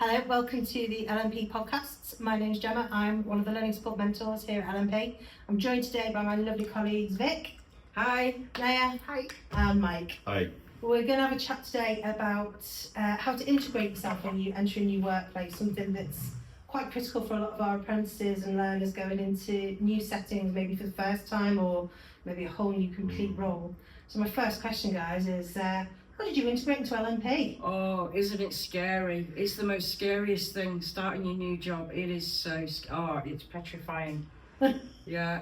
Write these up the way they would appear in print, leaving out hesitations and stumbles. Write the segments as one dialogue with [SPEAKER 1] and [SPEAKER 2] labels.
[SPEAKER 1] Hello, welcome to the LMP podcasts. My name is Gemma. I'm one of the learning support mentors here at LMP. I'm joined today by my lovely colleagues Vic.
[SPEAKER 2] Hi.
[SPEAKER 1] Naya.
[SPEAKER 3] Hi.
[SPEAKER 1] And Mike.
[SPEAKER 4] Hi.
[SPEAKER 1] We're going to have a chat today about how to integrate yourself when you enter a new workplace, something that's quite critical for a lot of our apprentices and learners going into new settings, maybe for the first time or maybe a whole new complete role. So my first question, guys, is how did you integrate into LMP?
[SPEAKER 2] Oh, isn't it scary? It's the most scariest thing, starting your new job. It is so, it's petrifying. Yeah,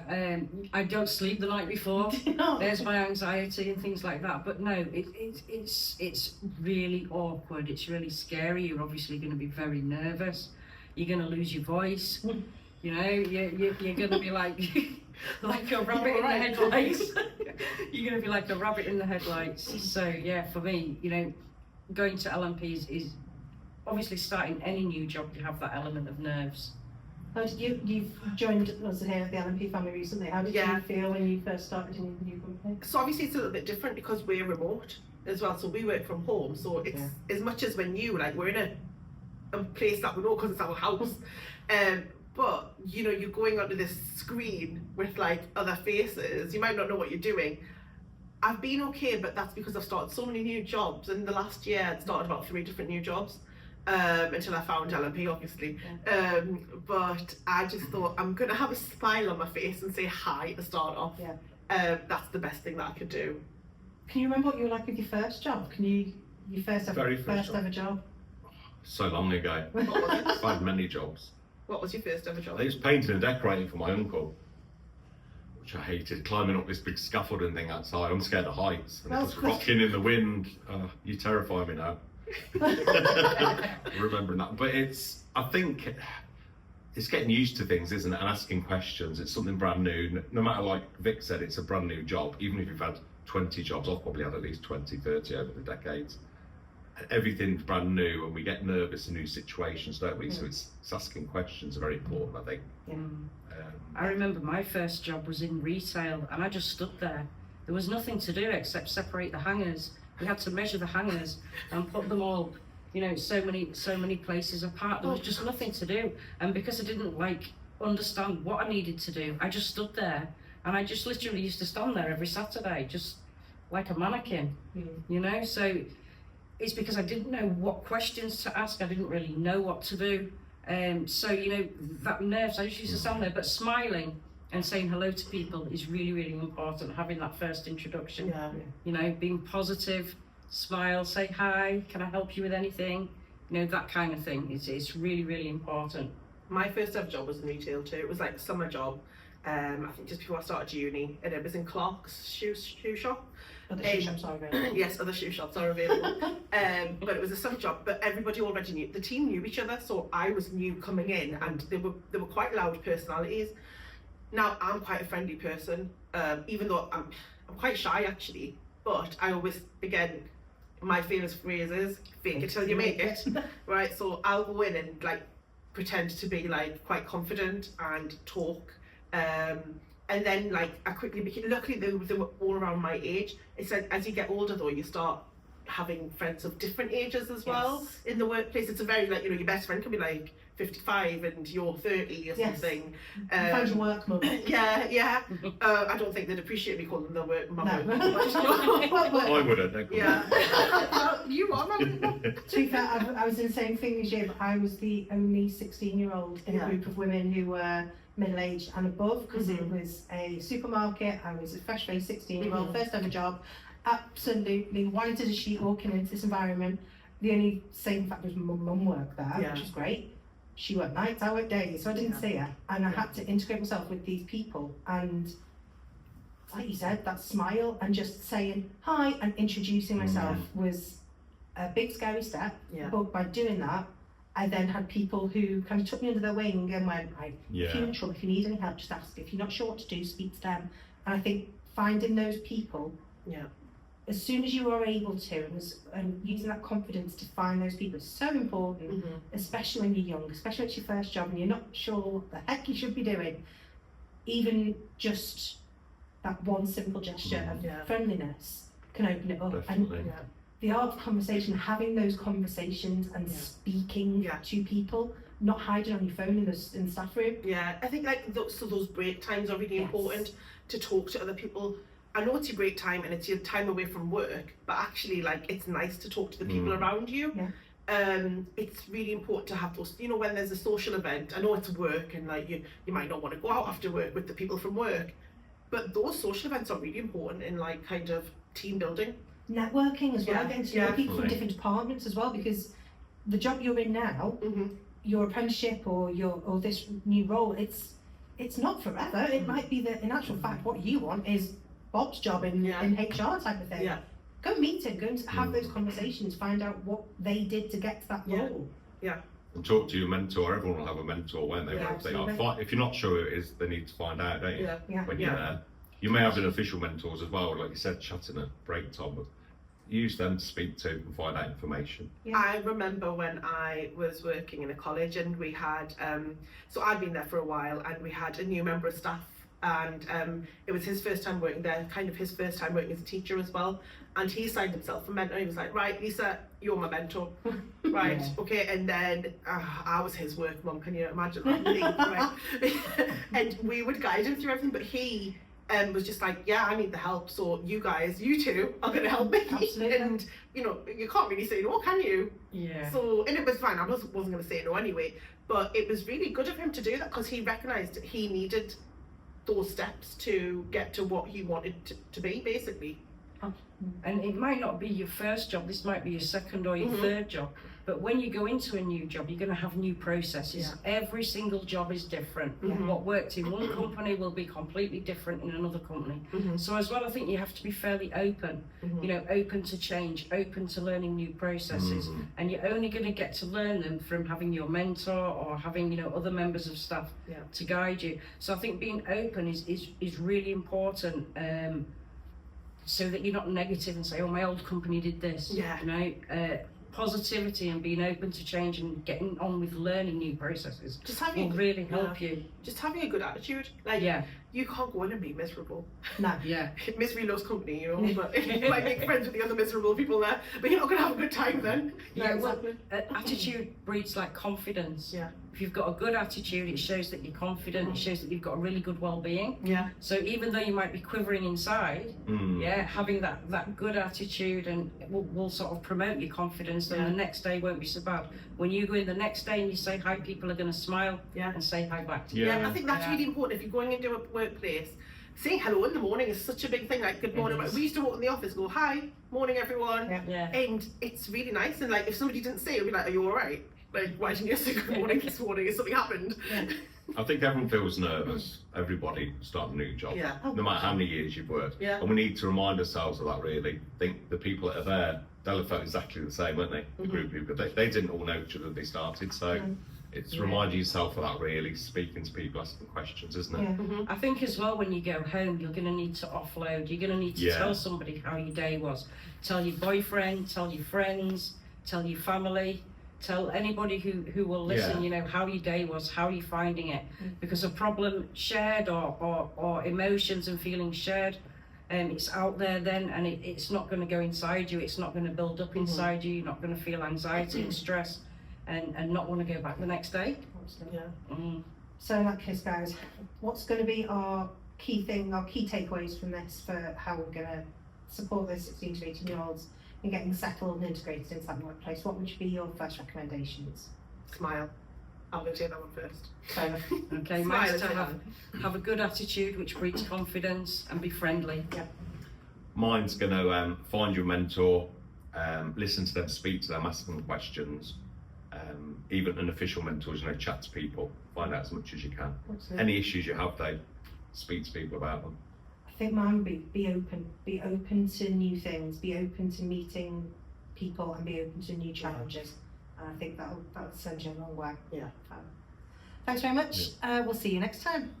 [SPEAKER 2] I don't sleep the night before. There's my anxiety and things like that. But no, it's really awkward. It's really scary. You're obviously going to be very nervous. You're going to lose your voice. You know, you're going to be like like a rabbit in the headlights. You're going to be like a rabbit in the headlights. So yeah, for me, you know, going to LMP is obviously starting any new job. You have that element of nerves.
[SPEAKER 1] How did you've joined us here at the LMP family recently. How did you feel when you first started in your new company?
[SPEAKER 3] So obviously it's a little bit different because we're remote as well. So we work from home. So it's as much as we're new, like we're in a place that we know because it's our house. But you know, you're going onto this screen with like other faces. You might not know what you're doing. I've been okay, but that's because I've started so many new jobs. In the last year, I'd started about 3 different new jobs. Until I found LMP, obviously. But I just thought I'm gonna have a smile on my face and say hi to start off. That's the best thing that I could do.
[SPEAKER 1] Can you remember what you were like with your first job? Your first ever job?
[SPEAKER 4] So long ago.
[SPEAKER 3] What was it?
[SPEAKER 4] I've had many jobs.
[SPEAKER 3] What was your first ever job?
[SPEAKER 4] I was painting and decorating for my uncle, which I hated. Climbing up this big scaffolding thing outside. I'm scared of heights. And it was rocking in the wind. You terrify me now. Remembering that. But I think it's getting used to things, isn't it? And asking questions. It's something brand new. No matter, like Vic said, it's a brand new job. Even if you've had 20 jobs, I've probably had at least 20, 30 over the decades. Everything's brand new and we get nervous in new situations, don't we? So it's asking questions are very important, I think.
[SPEAKER 2] I remember my first job was in retail and I just stood there. There was nothing to do except separate the hangers. We had to measure the hangers and put them all, you know, so many places apart. There was just nothing to do. And because I didn't understand what I needed to do, I just stood there and I just literally used to stand there every Saturday, just like a mannequin, you know? So it's because I didn't know what questions to ask. I didn't really know what to do. So, you know, that nerves, I just used to stand there, but smiling and saying hello to people is really, really important. Having that first introduction, you know, being positive, smile, say hi, can I help you with anything? You know, that kind of thing. It's really, really important.
[SPEAKER 3] My first ever job was in retail too. It was like a summer job. I think just before I started uni, and it was in Clark's shoe shop.
[SPEAKER 1] Other shoe shops are available.
[SPEAKER 3] Yes, other shoe shops are available. But it was a summer job. But everybody already knew. The team knew each other, so I was new coming in, and they were quite loud personalities. Now I'm quite a friendly person, even though I'm quite shy actually. But I always, again, my famous phrase is "fake it till you make it," right? So I'll go in and like pretend to be like quite confident and talk. And then like I quickly became, luckily they were all around my age. It's like as you get older though, you start having friends of different ages as well in the workplace. It's a very like, you know, your best friend can be like 55 and you're 30 or something.
[SPEAKER 1] Find your work mum.
[SPEAKER 3] Yeah. I don't think they'd appreciate me calling them the work mum.
[SPEAKER 4] I wouldn't.
[SPEAKER 3] Yeah. You are mum.
[SPEAKER 1] To be fair, I was in the same thing as you, but I was the only 16-year-old in a group of women who were middle-aged and above, because it was a supermarket. I was a fresh-faced 16-year-old, first ever job, absolutely white as a sheet walking into this environment. The only saving factor was my mum worked there, which was great. She worked nights, I worked days, so I didn't see her, and I had to integrate myself with these people. And like you said, that smile and just saying hi and introducing myself was a big scary step. But by doing that, I then had people who kind of took me under their wing and went, right, if you're in trouble, if you need any help, just ask. If you're not sure what to do, speak to them. And I think finding those people, as soon as you are able to, and using that confidence to find those people is so important, especially when you're young, especially when it's your first job and you're not sure what the heck you should be doing. Even just that one simple gesture of friendliness can open it up.
[SPEAKER 4] Definitely.
[SPEAKER 1] And the art of conversation, having those conversations and
[SPEAKER 3] Yeah.
[SPEAKER 1] speaking
[SPEAKER 3] Yeah.
[SPEAKER 1] to people, not hiding on your phone in the staff room.
[SPEAKER 3] Yeah, I think like those break times are really
[SPEAKER 1] Yes.
[SPEAKER 3] important to talk to other people. I know it's your break time and it's your time away from work, but actually like it's nice to talk to the people around you.
[SPEAKER 1] Yeah.
[SPEAKER 3] It's really important to have those, you know, when there's a social event, I know it's work and like you might not want to go out after work with the people from work, but those social events are really important in like kind of team building.
[SPEAKER 1] Networking as well,
[SPEAKER 3] Yeah,
[SPEAKER 1] getting to know people from
[SPEAKER 4] definitely.
[SPEAKER 1] different departments as well, because the job you're in now,
[SPEAKER 3] Mm-hmm.
[SPEAKER 1] your apprenticeship or this new role, it's not forever. It might be that in actual fact what you want is Bob's job in HR type of thing.
[SPEAKER 3] Yeah.
[SPEAKER 1] Go meet him, go and have those conversations, find out what they did to get to that
[SPEAKER 3] Yeah.
[SPEAKER 1] role.
[SPEAKER 4] And talk to your mentor. Everyone will have a mentor, won't they?
[SPEAKER 1] Yeah,
[SPEAKER 4] Wherever they are.
[SPEAKER 1] absolutely.
[SPEAKER 4] If you're not sure who it is, they need to find out, don't you?
[SPEAKER 3] Yeah.
[SPEAKER 1] Yeah.
[SPEAKER 4] When
[SPEAKER 3] Yeah.
[SPEAKER 4] you're there, you may have an official mentors as well, like you said, chatting at break time. But use them to speak to and find out information.
[SPEAKER 1] Yeah.
[SPEAKER 3] I remember when I was working in a college and we had, so I'd been there for a while and we had a new member of staff and it was his first time working there, kind of his first time working as a teacher as well. And he signed himself for mentor. He was like, right, Lisa, you're my mentor. Right,
[SPEAKER 1] Yeah.
[SPEAKER 3] okay. And then I was his work mum, can you imagine that? Me, right? And we would guide him through everything, but he was just like, yeah, I need the help, so you two are going to help me.
[SPEAKER 1] Absolutely.
[SPEAKER 3] And, you know, you can't really say no, can you?
[SPEAKER 2] Yeah.
[SPEAKER 3] So, and it was fine, I wasn't going to say no anyway, but it was really good of him to do that because he recognised he needed those steps to get to what he wanted to be, basically.
[SPEAKER 2] And it might not be your first job, this might be your second or your
[SPEAKER 3] Mhm.
[SPEAKER 2] third job. But when you go into a new job, you're going to have new processes. Every single job is different.
[SPEAKER 3] Mhm.
[SPEAKER 2] What worked in one company will be completely different in another company.
[SPEAKER 3] Mhm.
[SPEAKER 2] So as well, I think you have to be fairly open,
[SPEAKER 3] Mhm.
[SPEAKER 2] you know, open to change, open to learning new processes. And you're only going to get to learn them from having your mentor or having, you know, other members of staff
[SPEAKER 3] Yeah.
[SPEAKER 2] to guide you. So I think being open is really important. So that you're not negative and say, oh, my old company did this.
[SPEAKER 3] Yeah.
[SPEAKER 2] You know, positivity and being open to change and getting on with learning new processes
[SPEAKER 3] Just
[SPEAKER 2] will
[SPEAKER 3] having,
[SPEAKER 2] really help you.
[SPEAKER 3] just having a good attitude. Like,
[SPEAKER 2] Yeah,
[SPEAKER 3] you can't go in and be miserable.
[SPEAKER 1] No.
[SPEAKER 2] yeah.
[SPEAKER 3] Misery loves company, you know, but you might make friends with the other miserable people there, but you're not going to have a good time then.
[SPEAKER 2] Yeah, well,
[SPEAKER 3] exactly.
[SPEAKER 2] Attitude breeds like confidence.
[SPEAKER 3] Yeah.
[SPEAKER 2] If you've got a good attitude, it shows that you're confident, it shows that you've got a really good well-being.
[SPEAKER 3] Yeah.
[SPEAKER 2] So even though you might be quivering inside, yeah, having that good attitude and will sort of promote your confidence, then
[SPEAKER 3] Yeah.
[SPEAKER 2] the next day won't be so bad. When you go in the next day and you say hi, people are going to smile
[SPEAKER 3] Yeah.
[SPEAKER 2] and say hi back to you.
[SPEAKER 3] Yeah, I think that's
[SPEAKER 2] Yeah.
[SPEAKER 3] really important. If you're going into a workplace, saying hello in the morning is such a big thing. Like, good morning.
[SPEAKER 2] It is.
[SPEAKER 3] We used to walk in the office, go, hi, morning everyone.
[SPEAKER 1] Yeah.
[SPEAKER 2] Yeah.
[SPEAKER 3] And it's really nice. And like, if somebody didn't say it, it'd be like, are you all right? Like, why didn't you say good morning this morning? Has something happened?
[SPEAKER 4] I think everyone feels nervous. Everybody starting a new job.
[SPEAKER 3] Yeah.
[SPEAKER 4] No matter how many years you've worked.
[SPEAKER 3] Yeah.
[SPEAKER 4] And we need to remind ourselves of that really. I think the people that are there, they'll have felt exactly the same, won't they? The group of people. They didn't all know each other when they started. So it's reminding yourself of that really, speaking to people, asking questions, isn't it?
[SPEAKER 1] Yeah.
[SPEAKER 2] I think as well when you go home, you're going to need to offload. You're going to need to
[SPEAKER 4] Yeah.
[SPEAKER 2] tell somebody how your day was. Tell your boyfriend, tell your friends, tell your family, tell anybody who will listen,
[SPEAKER 4] Yeah.
[SPEAKER 2] you know, how your day was, how you're finding it. Because a problem shared or emotions and feelings shared, it's out there then and it's not going to go inside you. It's not going to build up inside you. You're not going to feel anxiety and stress and not want to go back the next day.
[SPEAKER 1] Absolutely.
[SPEAKER 3] Yeah.
[SPEAKER 2] Mm.
[SPEAKER 1] So in that case, guys, what's going to be our key takeaways from this for how we're going to support those 16 to 18 year olds in getting settled and integrated into that workplace? What would be your first recommendations?
[SPEAKER 3] Smile. I'm going to take that one first.
[SPEAKER 1] So,
[SPEAKER 2] Okay,
[SPEAKER 3] Smile
[SPEAKER 2] mine's
[SPEAKER 3] and
[SPEAKER 2] to
[SPEAKER 3] say
[SPEAKER 2] have a good attitude which breeds confidence and be friendly.
[SPEAKER 4] Mine's going to find your mentor, listen to them, speak to them, ask them questions. Even unofficial mentors, you know, chat to people, find out as much as you can. Any issues you have, though, speak to people about them.
[SPEAKER 1] I think mine would be open to new things, be open to meeting people and be open to new challenges. And I think that'll send you a long way.
[SPEAKER 3] Yeah.
[SPEAKER 1] Thanks very much. We'll see you next time.